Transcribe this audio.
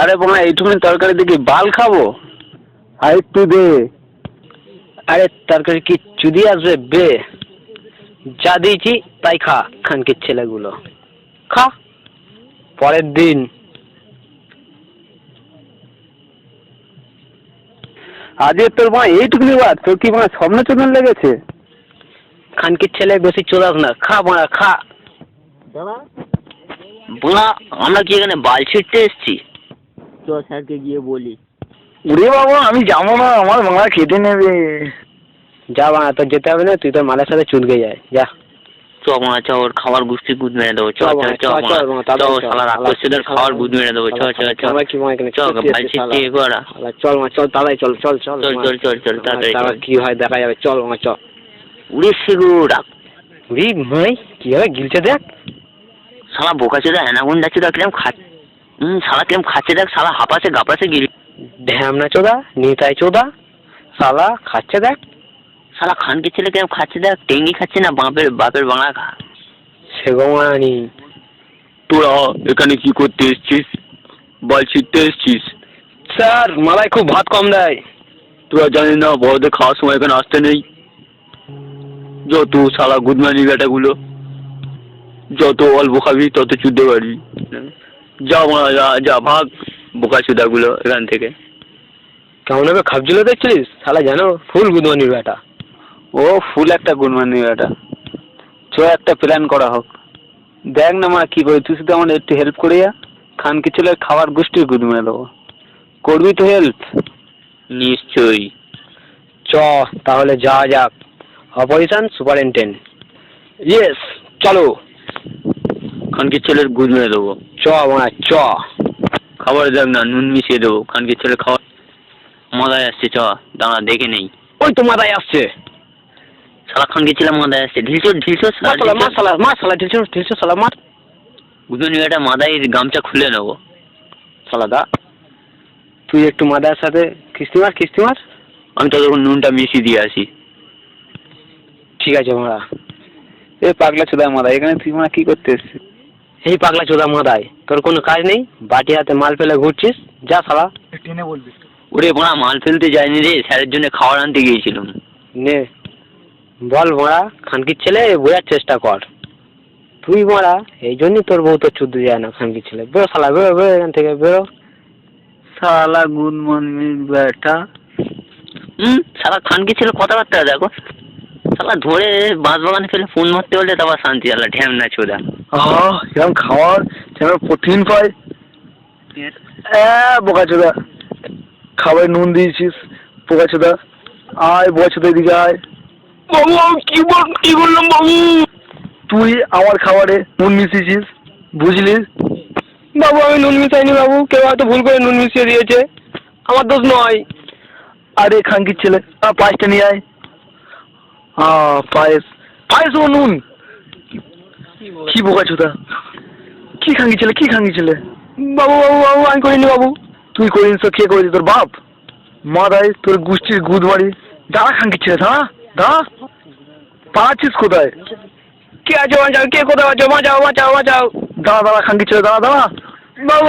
আরে বোমা এইটুকুনি তরকারি দিকে বাল খাবো আর একটু দে। আরে তরকারি কি চুদি আসবে বে? যা দিয়েছি তাই খা, খানকির ছেলেগুলো খা। পরের দিন আজকে তোর মা এইটুকুনি বাদ, তোর কি মানে স্বপ্ন চোদন লেগেছে? খানকির ছেলে বেশি চোদাস না, খা মারা খা। বোনা আমরা কি এখানে বাল ছিটতে এসছি? চ স্যারকে গিয়ে বলি। উড়ে বাবা আমি যাবো না, আমার মা খেতে নেবে। যা বাবা, তোর যেতে হবে না, তুই তোর মালের সাথে চুলকে যায় যা। চ মারা চ, ওর খাবার গুষ্টি গুদ মেরে দেবো। চ চ চ শালা রাক্ষসীদের খাবার গুদ মেরে দেবো। চ চ চ চ বাল ছিটতে এ করা। চল মা চল, তাড়াতাড়ি চল চল চল চল চল চল চল তাড়াতাড়ি। কি হয় দেখা যাবে, চল মা চ। উড়ে সেগো ডাক উড়ি মাই কি হবে গিলছে দেখ। শালা বোকা চোদা অ্যানাকোন্ডা চোদা কিরম শালা কিরম খাচ্ছে দেখ, শালা হাঁপাচ্ছে গাপাচ্ছে গিল। ঢ্যামনা চোদা নিতাই চোদা শালা খাচ্ছে দেখ। শালা খানকে ছেলে কিরম খাচ্ছে দেখ, টেঙ্গি খাচ্ছে না বাপের বাংলা খা। সেগমানি তোরা এখানে কি করতে এসছিস? বল ছিটতে এসছিস? স্যার মালাই খুব ভাত কম দেয়। তোরা জানিস না বড়দের খাওয়ার সময় এখানে আসতে নেই? যত শালা গুদমানি বেটাগুলো, যত অল্প খাবি তত চুদতে পারবি। যা মারা যা যা ভাগ বোকা চুদাগুলো এখান থেকে। কেমন হবে খাবছিল দেখছিস? শালা জানো ফুল গুদমানির বেটা। ও ফুল একটা গুদমানির বেটা। চ একটা প্ল্যান করা হোক। দেখ না মা কি করি, তুই শুধু আমার একটু হেল্প করে যা। খানকি ছেলে খাবার গোষ্ঠীর গুদ মেরে দেবো, করবি তো হেল্প? নিশ্চয়ই। চ তাহলে যা যাক। Operation superintendent. ইয়েস চলো। খানকির ছেলের গুদ মেরে দেবো। চ মা চ। খাবার দেখ না নুন মিশিয়ে দেবো। খানকির ছেলে খাবার মজায় আসছে। চ দাঁড়া দেখে নেই। ওই তো মাথায় আসছে। শালা খানকির ছেলে মজায় আসছে। ঢিলছো ঢিলছো ঢিলছো শালা মার। গুদমানি বেটা মাথায় গামছা খুলে নেবো। শালা দা তুই একটু মাদার সাথে খিস্তি মার। আমি ততক্ষণ নুনটা মিশিয়ে দিয়ে আসি। ঠিক আছে মারা। এই পাগলা চোদা মাদাই এখানে তুই মা কি করতে এসছিস? এই পাগলা চোদা মাদাই তোর কোনো কাজ নেই, বাটি হাতে মাল ফেলে ঘুরছিস। যা শালা টেনে বলবি। ওরে বোনা মাল ফেলতে যায়নি রে, স্যারের জন্য খাবার আনতে গিয়েছিলাম। নে বল মারা, খানকির ছেলে বোঝার চেষ্টা কর। তুই মারা এই জন্যই তোর বউ তোর চুদ্দু যায় না। খানকির ছেলে বেরো শালা, বেরো এখান থেকে বেরো। শালা গুদমানির বেটা। শালা খানকির ছেলে কথাবার্তা দেখো। শালা ধরে বাঁশ বাগানে ফেলে ফোন মারতে বললে তারপর শান্তি। শালা ঢ্যামনা চোদা। এরকম খাওয়ার যেন প্রোটিন পাই। বোকা চোদা খাবারে নুন দিয়েছিস বোকা চোদা। আয় বোকা চোদা এদিকে আয়। বাবু কি বললাম বাবু? তুই আমার খাবারে নুন মিশিয়েছিস বুঝলি? বাবু আমি নুন মিশাইনি বাবু, কেউ হয়তো ভুল করে নুন মিশিয়ে দিয়েছে, আমার দোষ নয়। আরে খানকির ছেলে পায়েসটা নিয়ে আয়। পায়েস ও নুন। কি বোকা চোদা, কি খানকি ছেলে? বাবু আমি করিনি বাবু। তুই করিস তো কে করেছিস? তোর বাপ মাদাই তোর গোষ্ঠীর গুদ বাড়ি। দাঁড়া খানকি ছেলে, দাঁড়া পাচ্ছিস কোথায়? কে আছে বাঁচাও, কে কোথায় আছো? বাঁচাও। দাঁড়া খানকি ছেলে দাঁড়া। বাবু